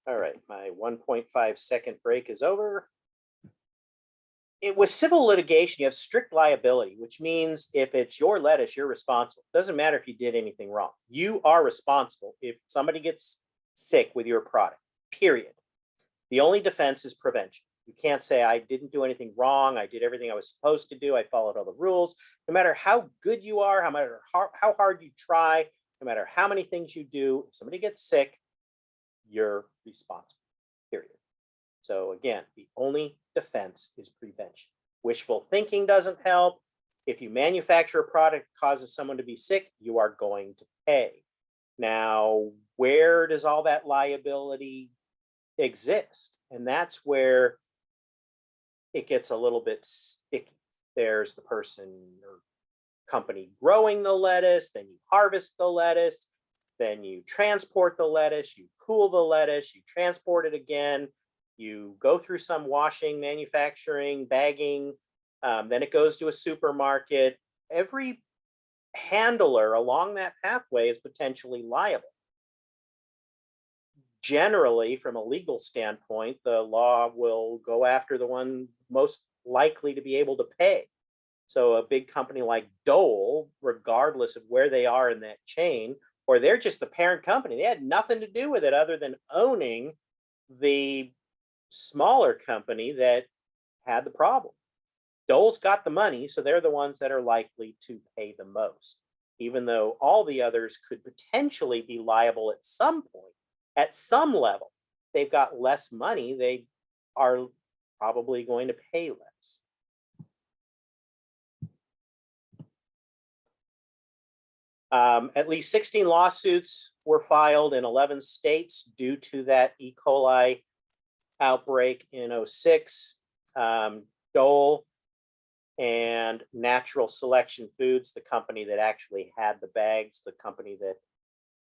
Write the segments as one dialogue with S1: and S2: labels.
S1: All right, my 1.5-second break is over. With civil litigation, you have strict liability, which means if it's your lettuce, you're responsible. It doesn't matter if you did anything wrong. You are responsible if somebody gets sick with your product, period. The only defense is prevention. You can't say, I didn't do anything wrong. I did everything I was supposed to do. I followed all the rules. No matter how good you are, how hard you try, no matter how many things you do, if somebody gets sick, you're responsible, period. So again, the only defense is prevention. Wishful thinking doesn't help. If you manufacture a product that causes someone to be sick, you are going to pay. Now, where does all that liability exist? And that's where it gets a little bit sticky. There's the person or company growing the lettuce, then you harvest the lettuce, then you transport the lettuce, you cool the lettuce, you transport it again, you go through some washing, manufacturing, bagging, then it goes to a supermarket. Every handler along that pathway is potentially liable. Generally, from a legal standpoint, the law will go after the one most likely to be able to pay. So a big company like Dole, regardless of where they are in that chain, or they're just the parent company, they had nothing to do with it other than owning the smaller company that had the problem. Dole's got the money, so they're the ones that are likely to pay the most, even though all the others could potentially be liable at some point, at some level. They've got less money, they are probably going to pay less. At least 16 lawsuits were filed in 11 states due to that E. coli outbreak in 2006. Dole and Natural Selection Foods, the company that actually had the bags, the company that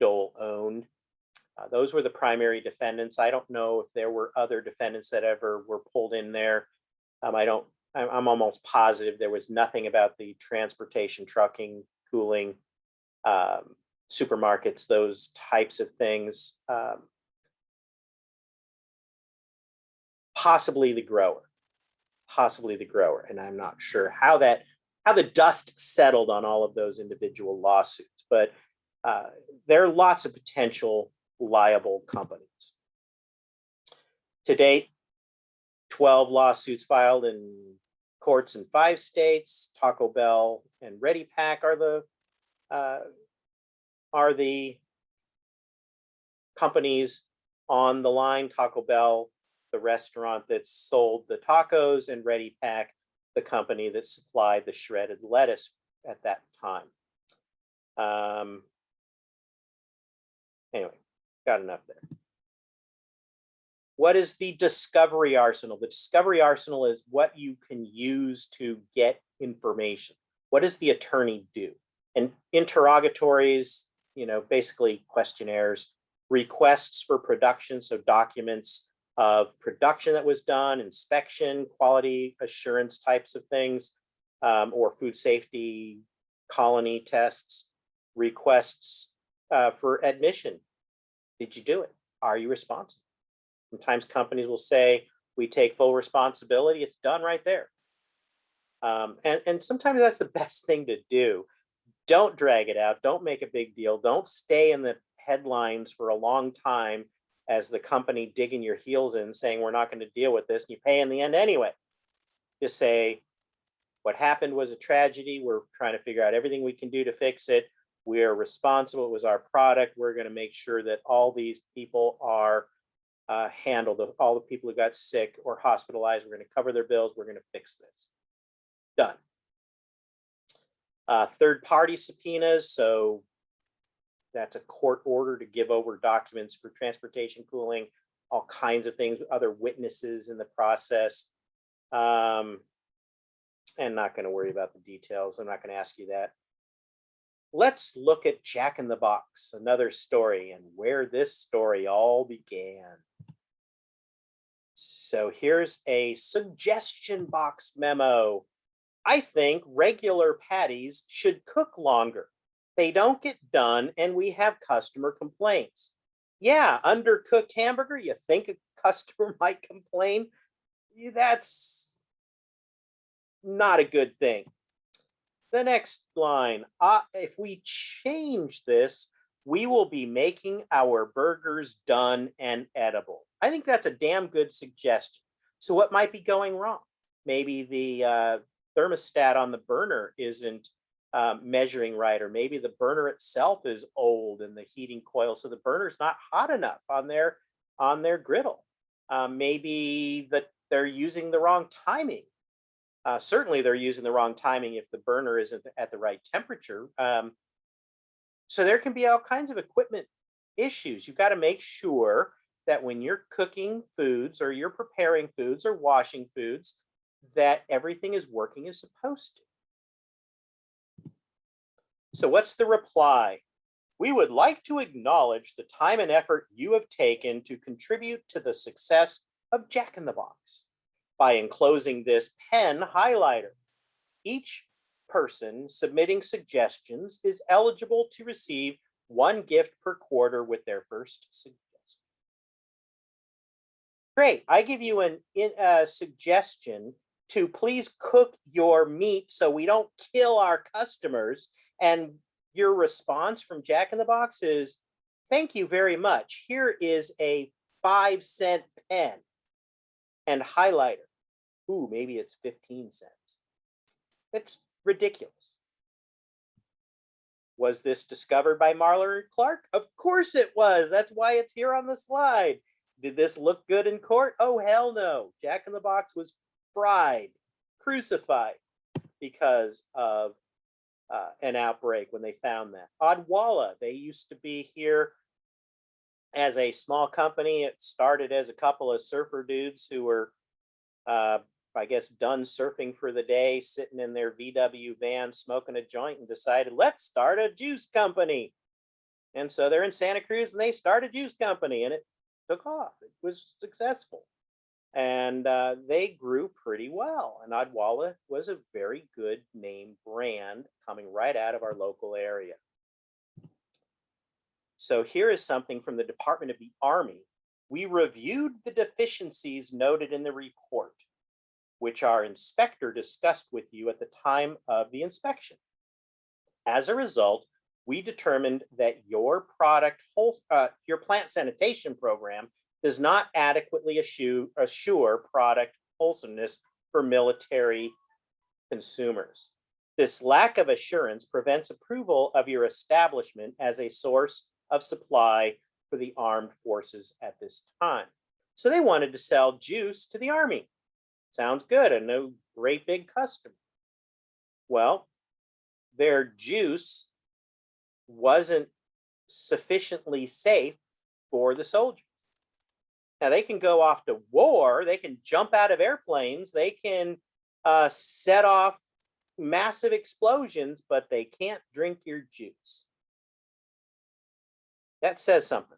S1: Dole owned, those were the primary defendants. I don't know if there were other defendants that ever were pulled in there. I'm almost positive there was nothing about the transportation, trucking, cooling, supermarkets, those types of things. Possibly the grower, and I'm not sure how the dust settled on all of those individual lawsuits, but there are lots of potential liable companies. To date, 12 lawsuits filed in courts in 5 states. Taco Bell and Ready Pack are the companies on the line. Taco Bell, the restaurant that sold the tacos, and Ready Pack, the company that supplied the shredded lettuce at that time. Anyway, got enough there. What is the discovery arsenal? The discovery arsenal is what you can use to get information. What does the attorney do? And interrogatories, basically questionnaires, requests for production, so documents of production that was done, inspection, quality assurance types of things, or food safety colony tests, requests for admission. Did you do it? Are you responsible? Sometimes companies will say, we take full responsibility. It's done right there. And sometimes that's the best thing to do. Don't drag it out. Don't make a big deal. Don't stay in the headlines for a long time as the company digging your heels in saying, we're not going to deal with this, and you pay in the end anyway. Just say, what happened was a tragedy. We're trying to figure out everything we can do to fix it. We are responsible. It was our product. We're going to make sure that all these people are handled. All the people who got sick or hospitalized, we're going to cover their bills. We're going to fix this. Done. Third-party subpoenas. So that's a court order to give over documents for transportation, cooling, all kinds of things, other witnesses in the process. And not going to worry about the details. I'm not going to ask you that. Let's look at Jack in the Box, another story, and where this story all began. So here's a suggestion box memo. I think regular patties should cook longer. They don't get done, and we have customer complaints. Yeah, undercooked hamburger, you think a customer might complain? That's not a good thing. The next line, if we change this, we will be making our burgers done and edible. I think that's a damn good suggestion. So what might be going wrong? Maybe the thermostat on the burner isn't measuring right, or maybe the burner itself is old and the heating coil, so the burner's not hot enough on their griddle. Maybe that they're using the wrong timing. Certainly, they're using the wrong timing if the burner isn't at the right temperature. So there can be all kinds of equipment issues. You've got to make sure that when you're cooking foods or you're preparing foods or washing foods, that everything is working as supposed to. So what's the reply? We would like to acknowledge the time and effort you have taken to contribute to the success of Jack in the Box by enclosing this pen highlighter. Each person submitting suggestions is eligible to receive one gift per quarter with their first suggestion. Great. I give you a suggestion to please cook your meat so we don't kill our customers. And your response from Jack in the Box is, thank you very much. Here is a 5-cent pen and highlighter. Ooh, maybe it's 15 cents. It's ridiculous. Was this discovered by Marler and Clark? Of course it was. That's why it's here on the slide. Did this look good in court? Oh, hell no. Jack in the Box was fried, crucified because of an outbreak when they found that. Odwalla, they used to be here as a small company. It started as a couple of surfer dudes who were I guess, done surfing for the day, sitting in their VW van, smoking a joint, and decided, let's start a juice company. And so they're in Santa Cruz and they started a juice company and it took off. It was successful. And they grew pretty well. And Odwalla was a very good name brand coming right out of our local area. So here is something from the Department of the Army. We reviewed the deficiencies noted in the report, which our inspector discussed with you at the time of the inspection. As a result, we determined that your plant sanitation program does not adequately assure product wholesomeness for military consumers. This lack of assurance prevents approval of your establishment as a source of supply for the armed forces at this time. So they wanted to sell juice to the Army. Sounds good, and no great big customer. Well, their juice wasn't sufficiently safe for the soldiers. Now they can go off to war, they can jump out of airplanes, they can set off massive explosions, but they can't drink your juice. That says something.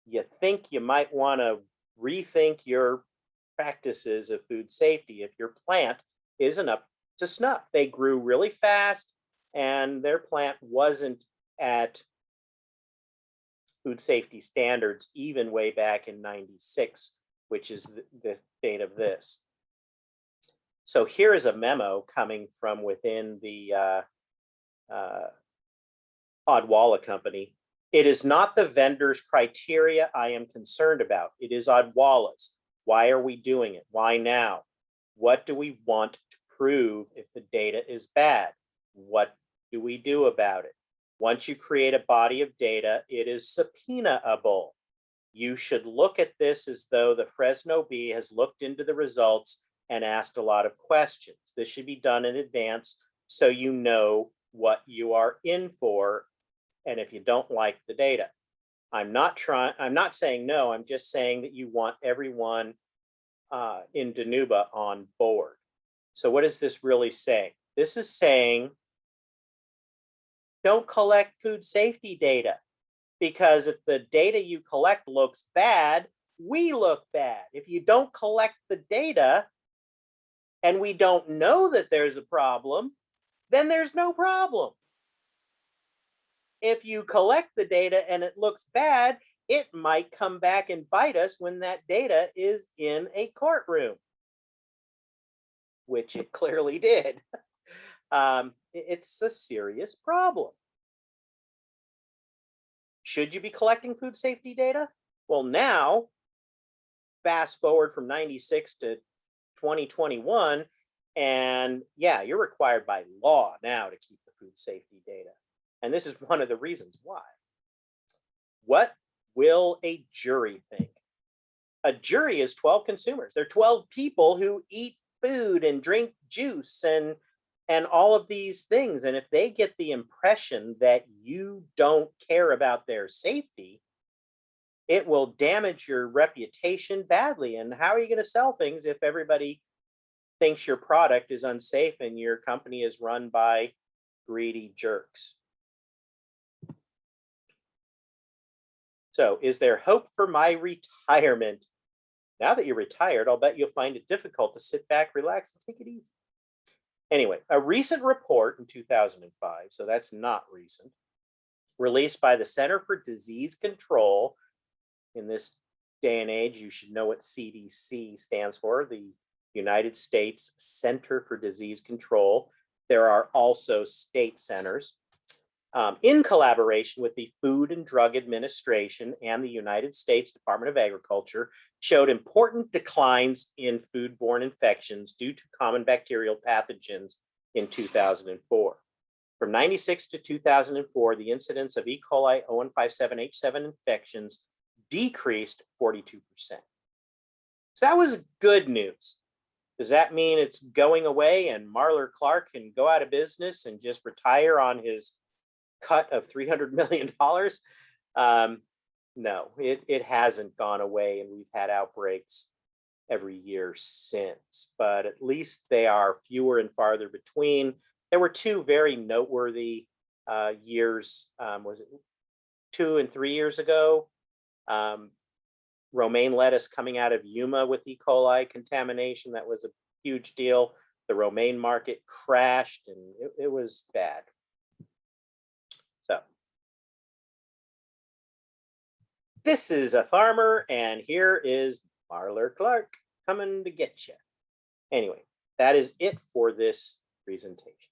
S1: You think you might want to rethink your practices of food safety if your plant isn't up to snuff. They grew really fast and their plant wasn't at food safety standards even way back in 96, which is the date of this. So here is a memo coming from within the Odwalla company. It is not the vendor's criteria I am concerned about. It is Odwalla's. Why are we doing it? Why now? What do we want to prove if the data is bad? What do we do about it? Once you create a body of data, it is subpoenaable. You should look at this as though the Fresno Bee has looked into the results and asked a lot of questions. This should be done in advance so you know what you are in for and if you don't like the data. I'm not saying no, I'm just saying that you want everyone in Danuba on board. So what does this really say? This is saying don't collect food safety data, because if the data you collect looks bad, we look bad. If you don't collect the data and we don't know that there's a problem, then there's no problem. If you collect the data and it looks bad, it might come back and bite us when that data is in a courtroom, which it clearly did. It's a serious problem. Should you be collecting food safety data? Well, now, fast forward from 96 to 2021, and yeah, you're required by law now to keep the food safety data. And this is one of the reasons why. What will a jury think? A jury is 12 consumers. They're 12 people who eat food and drink juice and all of these things. And if they get the impression that you don't care about their safety, it will damage your reputation badly. And how are you going to sell things if everybody thinks your product is unsafe and your company is run by greedy jerks? So, is there hope for my retirement? Now that you're retired, I'll bet you'll find it difficult to sit back, relax, and take it easy. Anyway, a recent report in 2005, so that's not recent, released by the Center for Disease Control. In this day and age, you should know what CDC stands for, the United States Center for Disease Control. There are also state centers. In collaboration with the Food and Drug Administration and the United States Department of Agriculture, showed important declines in foodborne infections due to common bacterial pathogens in 2004. From 96 to 2004, the incidence of E. coli 0157H7 infections decreased 42%. So that was good news. Does that mean it's going away and Marler Clark can go out of business and just retire on his cut of $300 million? No, it hasn't gone away, and we've had outbreaks every year since, but at least they are fewer and farther between. There were two very noteworthy years, was it 2 and 3 years ago? Romaine lettuce coming out of Yuma with E. coli contamination. That was a huge deal. The romaine market crashed, and it was bad. So this is a farmer, and here is Marler Clark coming to get you. Anyway, that is it for this presentation.